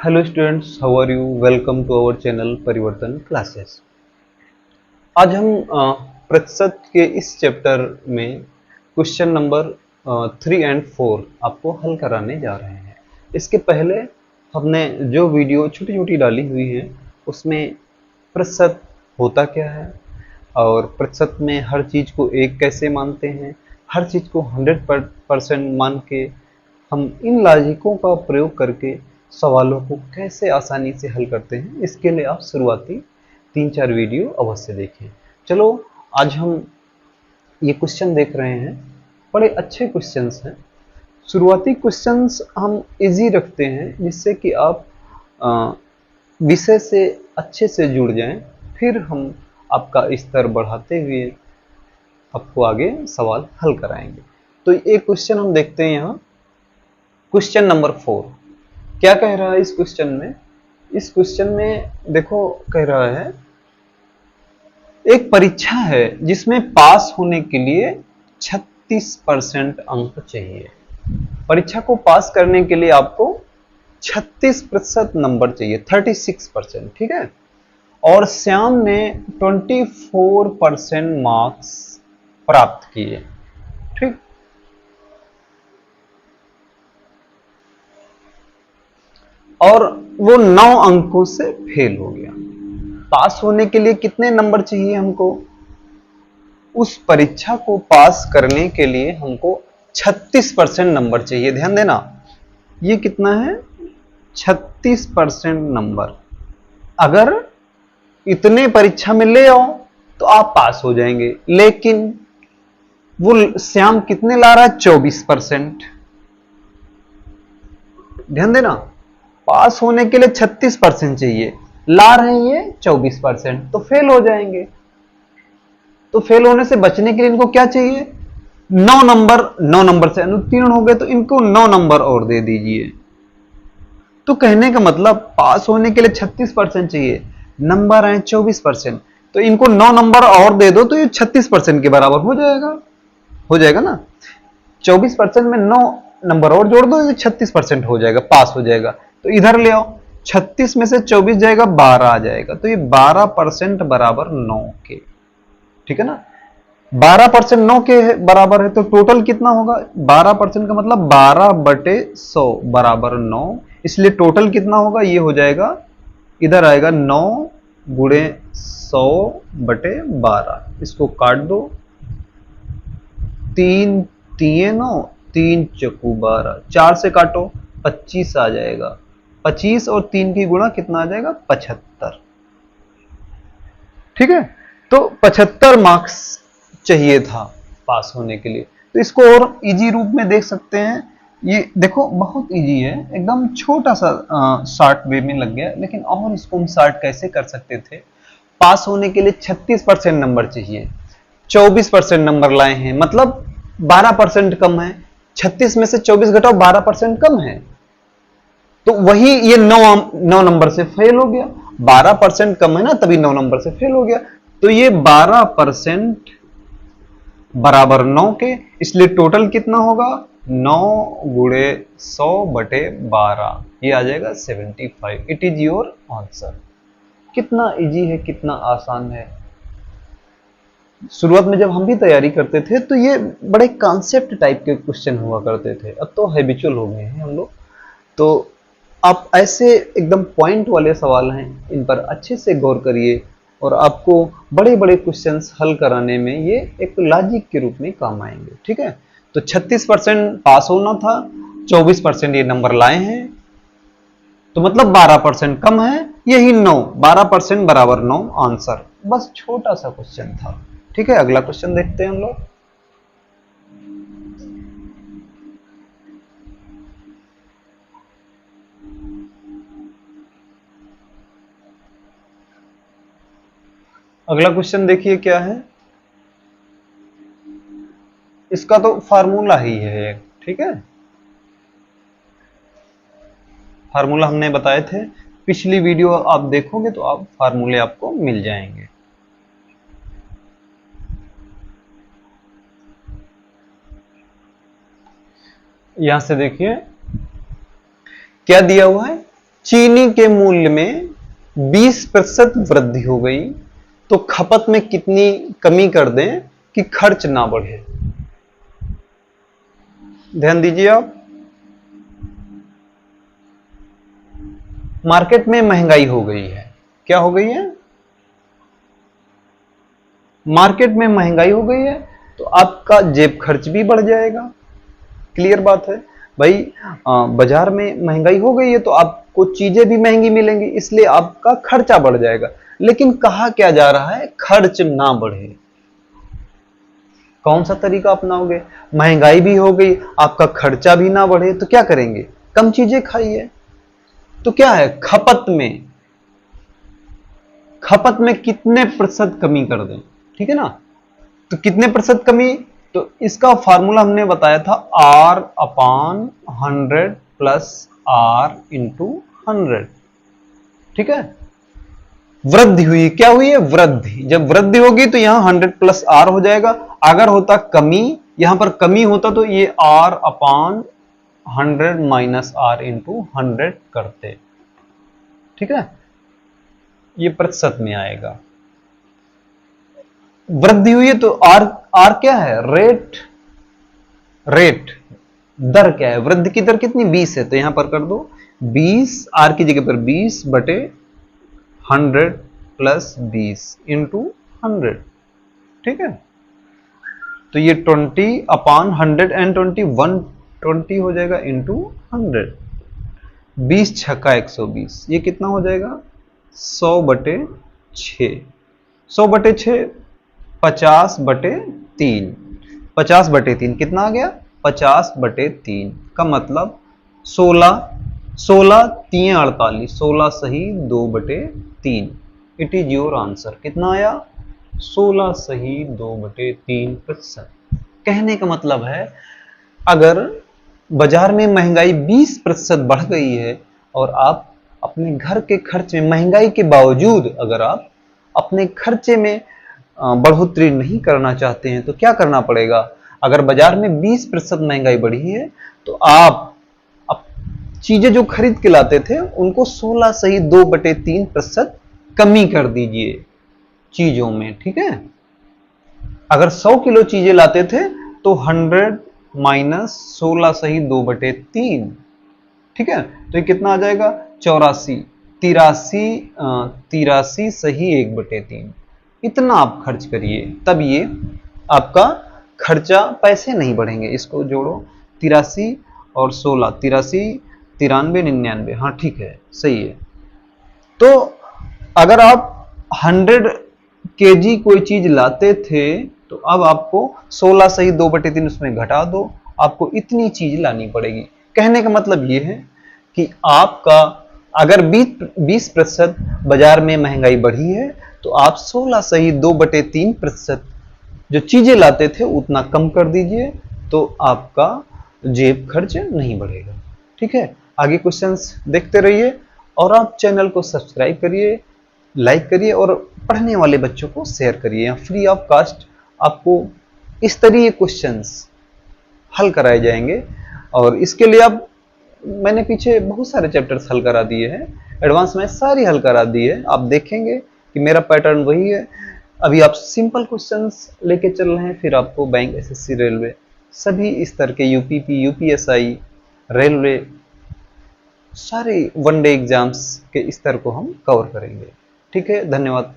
Hello students, how are you? Welcome to our channel Parivartan classes. आज हम प्रतिशत के इस चैप्टर में क्वेश्चन नंबर 3 एंड 4 आपको हल कराने जा रहे हैं। इसके पहले हमने जो वीडियो छोटी छोटी डाली हुई है उसमें प्रतिशत होता क्या है और प्रतिशत में हर चीज़ को एक कैसे मानते हैं, हर चीज़ को 100% मान के हम इन लॉजिकों का प्रयोग करके सवालों को कैसे आसानी से हल करते हैं, इसके लिए आप शुरुआती 3-4 वीडियो अवश्य देखें। चलो, आज हम ये क्वेश्चन देख रहे हैं। बड़े अच्छे क्वेश्चंस हैं। शुरुआती क्वेश्चंस हम इजी रखते हैं जिससे कि आप विषय से अच्छे से जुड़ जाएं, फिर हम आपका स्तर बढ़ाते हुए आपको आगे सवाल हल कराएंगे। तो एक क्वेश्चन हम देखते हैं यहाँ। क्वेश्चन नंबर 4 क्या कह रहा है इस क्वेश्चन में? इस क्वेश्चन में देखो, कह रहा है एक परीक्षा है जिसमें पास होने के लिए 36% अंक चाहिए। परीक्षा को पास करने के लिए आपको 36% नंबर चाहिए, 36%, ठीक है। और श्याम ने 24% मार्क्स प्राप्त किए, ठीक। और वो 9 अंकों से फेल हो गया। पास होने के लिए कितने नंबर चाहिए हमको? उस परीक्षा को पास करने के लिए हमको 36% नंबर चाहिए। ध्यान देना, ये कितना है? 36% नंबर। अगर इतने परीक्षा में ले आओ तो आप पास हो जाएंगे, लेकिन वो श्याम कितने ला रहा है? 24%। ध्यान देना, पास होने के लिए 36% चाहिए, ला रहे हैं ये 24%, तो फेल हो जाएंगे। तो फेल होने से बचने के लिए इनको क्या चाहिए? 9 नंबर। 9 नंबर से अनुत्तीर्ण हो गए तो इनको 9 नंबर और दे दीजिए। तो कहने का मतलब पास होने के लिए 36% चाहिए, नंबर है 24%, तो इनको 9 नंबर और दे दो तो ये 36% के बराबर हो जाएगा। हो जाएगा ना? 24% में 9 नंबर और जोड़ दो, ये 36% हो जाएगा, पास हो जाएगा। तो इधर ले आओ, 36 में से 24 जाएगा, 12 आ जाएगा, तो ये 12% बराबर 9 के, ठीक है ना। 12% 9 के बराबर है, तो टोटल कितना होगा? 12% का मतलब 12/100 बराबर 9, इसलिए टोटल कितना होगा? ये हो जाएगा, इधर आएगा 9 गुणे 100/12। इसको काट दो, 3 3 9, 3 चकू 12, 4 से काटो 25 आ जाएगा। 25 और 3 की गुणा कितना आ जाएगा? 75, ठीक है। तो 75 मार्क्स चाहिए था पास होने के लिए। तो इसको और इजी रूप में देख सकते हैं। ये देखो, बहुत इजी है, एकदम छोटा सा शॉर्ट वे में लग गया, लेकिन और इसको हम शॉर्ट कैसे कर सकते थे? पास होने के लिए 36% नंबर चाहिए, 24% नंबर लाए हैं, मतलब 12% कम है। 36 में से 24 घटाओ, 12% कम है, तो वही ये 9 नंबर से फेल हो गया। 12% कम है ना, तभी 9 नंबर से फेल हो गया। तो ये 12% बराबर 9 के, इसलिए टोटल कितना होगा? 9 गुणे 100/12, ये आ जाएगा 75। It is your answer. कितना इजी है, कितना आसान है। शुरुआत में जब हम भी तैयारी करते थे तो ये बड़े कॉन्सेप्ट टाइप के क्वेश्चन हुआ करते थे, अब तो हैबिचुअल हो गए हैं हम लोग। तो आप ऐसे एकदम पॉइंट वाले सवाल हैं, इन पर अच्छे से गौर करिए और आपको बड़े बड़े क्वेश्चंस हल कराने में ये एक लॉजिक के रूप में काम आएंगे, ठीक है। तो 36% पास होना था, 24% ये नंबर लाए हैं, तो मतलब 12% कम है, यही 9, 12% बराबर 9 आंसर। बस छोटा सा क्वेश्चन था, ठीक है। अगला क्वेश्चन देखते हैं हम लोग। अगला क्वेश्चन देखिए क्या है। इसका तो फार्मूला ही है, ठीक है। फार्मूला हमने बताए थे, पिछली वीडियो आप देखोगे तो आप फार्मूले आपको मिल जाएंगे। यहां से देखिए क्या दिया हुआ है। चीनी के मूल्य में 20% वृद्धि हो गई तो खपत में कितनी कमी कर दें कि खर्च ना बढ़े? ध्यान दीजिए आप। मार्केट में महंगाई हो गई है। क्या हो गई है? मार्केट में महंगाई हो गई है तो आपका जेब खर्च भी बढ़ जाएगा। क्लियर बात है भाई। बाजार में महंगाई हो गई है तो आपको चीजें भी महंगी मिलेंगी, इसलिए आपका खर्चा बढ़ जाएगा। लेकिन कहा क्या जा रहा है? खर्च ना बढ़े। कौन सा तरीका अपनाओगे? महंगाई भी हो गई, आपका खर्चा भी ना बढ़े तो क्या करेंगे? कम चीजें खाइए। तो क्या है? खपत में कितने प्रतिशत कमी कर दें? ठीक है ना? तो कितने प्रतिशत कमी? तो इसका फार्मूला हमने बताया था R/100 प्लस R इंटू 100। ठीक है? वृद्धि हुई, क्या हुई है? वृद्धि। जब वृद्धि होगी तो यहां 100 प्लस R हो जाएगा। अगर होता कमी, यहां पर कमी होता तो ये R/100 माइनस R इंटू 100 करते। ठीक है? ये प्रतिशत में आएगा। वृद्धि हुई है तो आर आर क्या है? रेट दर क्या है? वृद्धि की दर कितनी? 20 है तो यहां पर कर दो 20, आर की जगह पर 20 बटे 100 प्लस 20 इंटू 100। ठीक है? तो ये 20/100 एंड 120 हो जाएगा इंटू 100। 20 छक्का 120, ये कितना हो जाएगा? 100 बटे 6। 100 बटे 6 50 बटे 3। 50 बटे 3 कितना आ गया? 50 बटे 3 का मतलब 16। 16 3 48, 16 सही 2 बटे 3। It is your answer. कितना आया? 16 सही 2 बटे 3%। कहने का मतलब है अगर बाजार में महंगाई 20% बढ़ गई है और आप अपने घर के खर्च में महंगाई के बावजूद अगर आप अपने खर्चे में बढ़ोतरी नहीं करना चाहते हैं तो क्या करना पड़ेगा? अगर बाजार में 20% महंगाई बढ़ी है तो आप चीजें जो खरीद के लाते थे उनको 16 सही 2 बटे 3% कमी कर दीजिए चीजों में। ठीक है? अगर 100 किलो चीजें लाते थे तो 100 माइनस 16 सही 2 बटे 3। ठीक है? तो ये कितना आ जाएगा? 84। 83 सही 1 बटे 3। इतना आप खर्च करिए तब ये आपका खर्चा, पैसे नहीं बढ़ेंगे। इसको जोड़ो 83 और 16, 83 93 99। हाँ ठीक है, सही है। तो अगर आप 100 केजी कोई चीज लाते थे तो अब आपको 16 सही 2 बटे 3 उसमें घटा दो, आपको इतनी चीज लानी पड़ेगी। कहने का मतलब ये है कि आपका अगर 20% बाजार में महंगाई बढ़ी है तो आप 16 सही 2 बटे 3% जो चीजें लाते थे उतना कम कर दीजिए तो आपका जेब खर्च नहीं बढ़ेगा। ठीक है? आगे क्वेश्चंस देखते रहिए और आप चैनल को सब्सक्राइब करिए, लाइक करिए और पढ़ने वाले बच्चों को शेयर करिए। फ्री ऑफ कास्ट आपको इस तरह क्वेश्चंस हल कराए जाएंगे और इसके लिए आप, मैंने पीछे बहुत सारे चैप्टर्स हल करा दिए हैं, एडवांस में सारी हल करा दी है। आप देखेंगे कि मेरा पैटर्न वही है। अभी आप सिंपल क्वेश्चंस लेके चल रहे हैं, फिर आपको बैंक, एसएससी, रेलवे, सभी स्तर के यूपीपी, यूपीएसआई, रेलवे, सारे वनडे एग्जाम्स के स्तर को हम कवर करेंगे। ठीक है? धन्यवाद।